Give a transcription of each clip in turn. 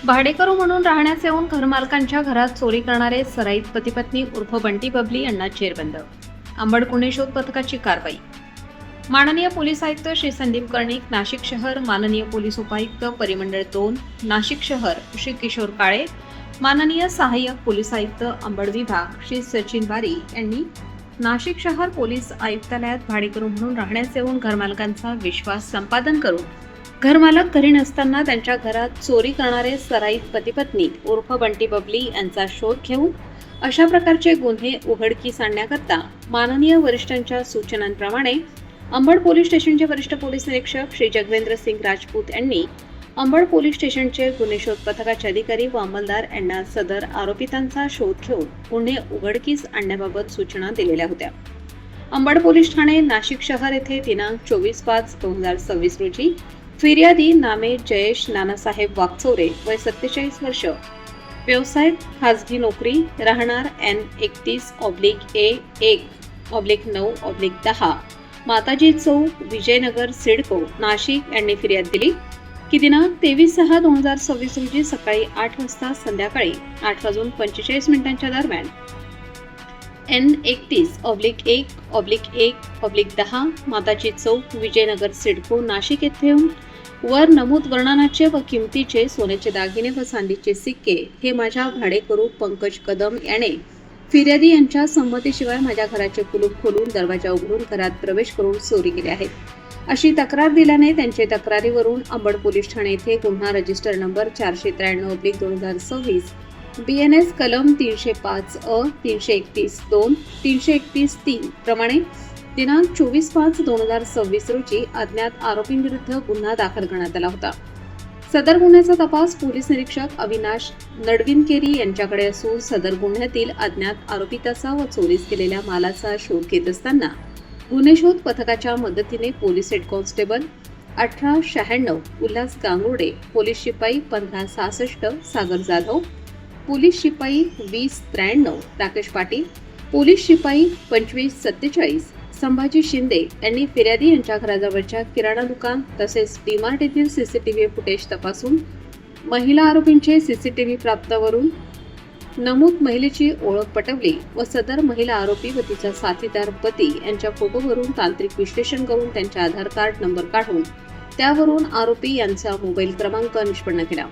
भाडेकरू म्हणून राहण्यास येऊन घरमालकांच्या घरात चोरी करणारे सराईत पती-पत्नी उर्फ बंटी बबली यांना जेरबंद. अंबड गुन्हे शोध पथकाची कारवाई. माननीय पोलीस आयुक्त श्री संदीप कर्णिक, नाशिक शहर. माननीय पोलीस उपायुक्त परिमंडळ 2 नाशिक शहर श्री किशोर काळे, माननीय सहाय्यक पोलीस आयुक्त अंबड विभाग श्री सचिन बारी यांनी नाशिक शहर पोलीस आयुक्तालयात भाडेकरू म्हणून राहण्यास येऊन घरमालकांचा विश्वास संपादन करून घरमालक घरी नसताना त्यांच्या घरात चोरी करणारे सराईत पती-पत्नी उर्फ बंटी बबली यांचा शोध घेऊन अशा प्रकारचे गुन्हे उघडकीस आणण्याकरता माननीय वरिष्ठांच्या सूचनांप्रमाणे अंबड पोलीस स्टेशनचे वरिष्ठ पोलीस निरीक्षक श्री जगवेंद्र सिंग राजपूत यांनी अंबड पोलीस स्टेशनचे गुन्हे शोध पथकाचे अधिकारी व अंमलदार यांना सदर आरोपितांचा शोध घेऊन गुन्हे उघडकीस आणण्याबाबत सूचना दिलेल्या होत्या. अंबड पोलीस ठाणे नाशिक शहर येथे दिनांक 24/5/2026 रोजी फिर्यादी नामे जयेश नानासाहेब वागचौरे, वय 47 वर्ष, व्यवसाय खाजगी नोकरी, राहणार N21/A1/9/10 माताजी चौक, विजयनगर, सिडको, नाशिक यांनी फिर्याद दिली की दिनांक 23/6/2026 रोजी सकाळी 8 वाजता संध्याकाळी 8:45 दरम्यान N31/1/1/10 माताजी चौक, विजयनगर, सिडको, नाशिक येथे वर नमूद वर्णनाचे व किमतीचे सोन्याचे दागिने व चांदीचे सिक्के हे माझ्या भाडेकरू पंकज कदम याने फिर्यादी यांच्या संमतीशिवाय माझ्या घराचे कुलूप खोलून दरवाजा उघडून घरात प्रवेश करून चोरी केली आहे अशी तक्रार दिल्याने त्यांच्या तक्रारीवरून अंबड पोलीस ठाणे येथे गुन्हा रजिस्टर नंबर 493/2026 BNS कलम 305 331-2 331-3 प्रमाणे दिनांक 24/5/2026 रोजी अज्ञात आरोपींविरुद्ध गुन्हा दाखल करण्यात आला होता. सदर गुन्ह्याचा तपास पोलीस निरीक्षक अविनाश नडविनकेरी यांच्याकडे असून सदर गुन्ह्यातील अज्ञात आरोपिताचा व चोरीस केलेल्या मालाचा शोध घेत असताना गुन्हे शोध पथकाच्या मदतीने police head constable 1896 Ulhas Gangurde, police शिपाई 1566 सागर जाधव, पोलीस शिपाई 2093 राकेश पाटील, पोलीस शिपाई 2547 संभाजी शिंदे यांनी फिर्यादी यांच्या घराजवळच्या किराणा दुकान तसेच डीमार्ट येथील सीसीटीव्ही फुटेज तपासून महिला आरोपींचे सीसीटीव्ही प्राप्तवरून नमूद महिलेची ओळख पटवली व सदर महिला आरोपी व तिचा साथीदार पती यांच्या फोटोवरून तांत्रिक विश्लेषण करून त्यांचा आधार कार्ड नंबर काढून त्यावरून आरोपी यांचा मोबाईल क्रमांक निष्पन्न केला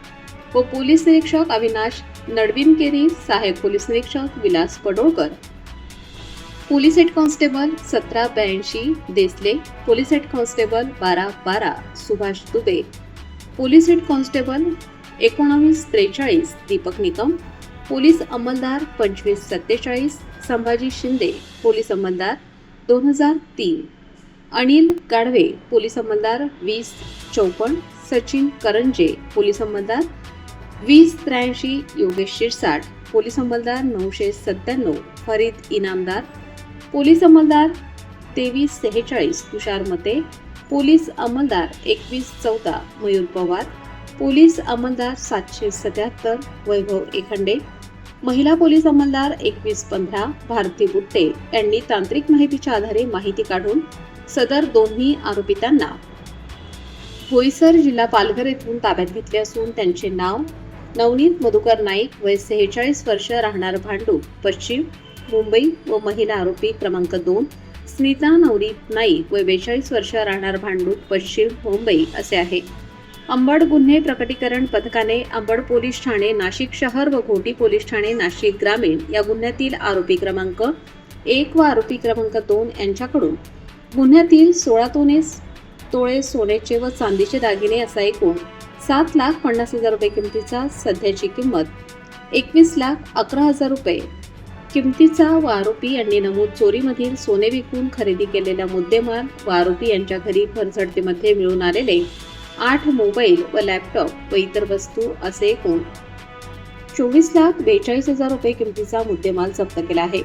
व पोलीस निरीक्षक अविनाश नडविनकेरी, सहाय्यक पोलीस निरीक्षक Vilas Padolkar, police head constable 1782 Desale, police head constable 1212 Subhash Dubey, police head constable 1943 Deepak Nikam, police अंमलदार 2547 संभाजी शिंदे, पोलीस अंमलदार 2003 अनिल गाढवे, पोलीस अंमलदार 2054 सचिन करंजे, पोलीस अंमलदार 2083 योगेश शिरसाट, पोलीस अंमलदार 997 फरीद इनामदार, पोलीस अंमलदार 2346 तुषार मते, पोलीस अंमलदार 2114 मयूर पवार, पोलीस अंमलदार 777 वैभव एखंडे, महिला पोलीस अंमलदार 2115 भारती बुट्टे यांनी तांत्रिक माहितीच्या आधारे माहिती काढून सदर दोन्ही आरोपितांना बोईसर जिल्हा पालघर येथून ताब्यात घेतले असून त्यांचे नाव नवनीत मधुकर नाईक, वय 46 वर्ष, राहणार भांडूप पश्चिम मुंबई व महिला आरोपी क्रमांक 2 स्मिता नवनीत नाईक, वय 42 वर्ष, राहणार भांडूप पश्चिम मुंबई असे आहे. अंबड गुन्हे प्रकटीकरण पथकाने अंबड पोलीस ठाणे नाशिक शहर व घोटी पोलीस ठाणे नाशिक ग्रामीण या गुन्ह्यातील आरोपी क्रमांक 1 व आरोपी क्रमांक 2 यांच्याकडून गुन्ह्यातील 16 तोळे सोन्याचे व चांदीचे दागिने असा एकूण 7,50,000 रुपये किमतीचा, सध्याची किंमत 21,11,000 रुपये किमतीचा व आरोपी यांनी नमूद चोरीमधील सोने विकून खरेदी केलेला मुद्देमाल व आरोपी यांच्या घरी भरझडतीमध्ये मिळून आलेले 8 मोबाईल व लॅपटॉप व इतर वस्तू असे एकूण 24,42,000 रुपये किमतीचा मुद्देमाल जप्त केला आहे.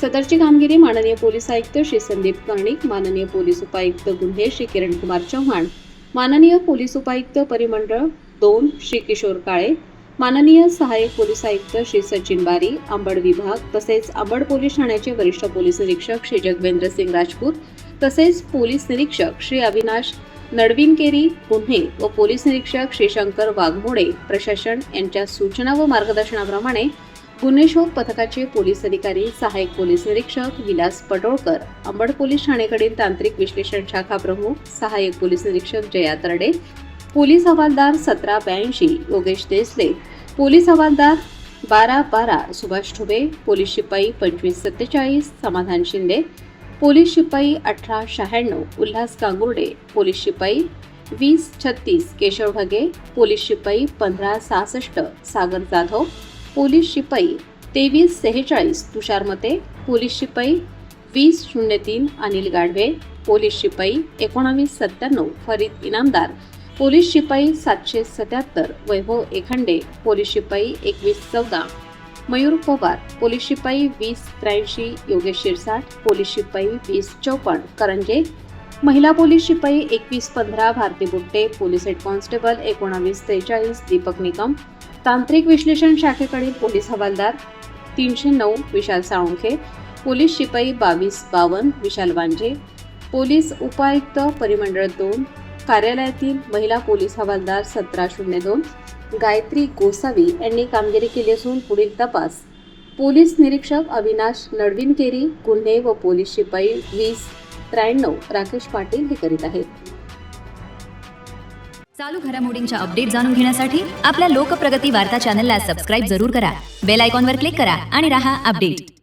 सदरची कामगिरी माननीय पोलीस आयुक्त श्री संदीप कर्णिक, माननीय पोलीस उपायुक्त गुन्हे श्री किरणकुमार चव्हाण, माननीय पोलीस उपायुक्त परिमंडळ 2 श्री किशोर काळे, माननीय सहाय्यक पोलीस आयुक्त श्री सचिन बारी, अंबड विभाग तसेच अंबड पोलीस ठाण्याचे वरिष्ठ पोलीस निरीक्षक श्री जगवेंद्र सिंग राजपूत तसेच पोलीस निरीक्षक श्री अविनाश नडविनकेरी गुन्हे व पोलीस निरीक्षक श्रीशंकर वाघमोडे प्रशासन यांच्या सूचना व मार्गदर्शनाप्रमाणे गुन्हे शोध पथकाचे पोलीस अधिकारी सहाय्यक पोलीस निरीक्षक विलास पटोळकर, अंबड पोलीस ठाणेकडील तांत्रिक विश्लेषण शाखा प्रमुख सहाय्यक पोलीस निरीक्षक जया तरडे, पोलीस हवालदार 1782 योगेश देसले, पोलीस हवालदार 1212 सुभाष ठुबे, पोलीस शिपाई 2547 समाधान शिंदे, पोलीस शिपाई 1896 उल्हास गांगुर्डे, पोलीस शिपाई 2036 केशव ढगे, पोलीस शिपाई 1566 सागर जाधव, पोलीस शिपाई 2346 तुषार मते, पोलीस शिपाई 2003 अनिल गाढवे, पोलीस शिपाई 1997 फरीद इनामदार, पोलीस शिपाई 777 वैभव एखंडे, पोलीस शिपाई 2114 मयूर पवार, पोलीस शिपाई 2083 योगेश शिरसाट, पोलीस शिपाई 2054 करंजे, महिला पोलीस शिपाई 2115 भारती बुट्टे, police head constable 1943 Deepak Nikam, तांत्रिक विश्लेषण शाखेकडील पोलीस हवालदार 309 विशाल साळुंखे, पोलीस शिपाई 2252 विशाल वांजे, पोलीस उपायुक्त परिमंडळ 2 कार्यालयातील महिला पोलीस हवालदार 1702 गायत्री गोसावी यांनी कामगिरी केली असून पुढील तपास पोलीस निरीक्षक अविनाश नडविनकेरी गुन्हे व पोलीस शिपाई 2093 राकेश पाटील हे करीत आहेत. चालू घडामोडींच्या अपडेट जाणून घेण्यासाठी आपल्या लोकप्रगती वार्ता चॅनलला सबस्क्राईब जरूर करा. बेल आयकॉनवर क्लिक करा आणि रहा अपडेट.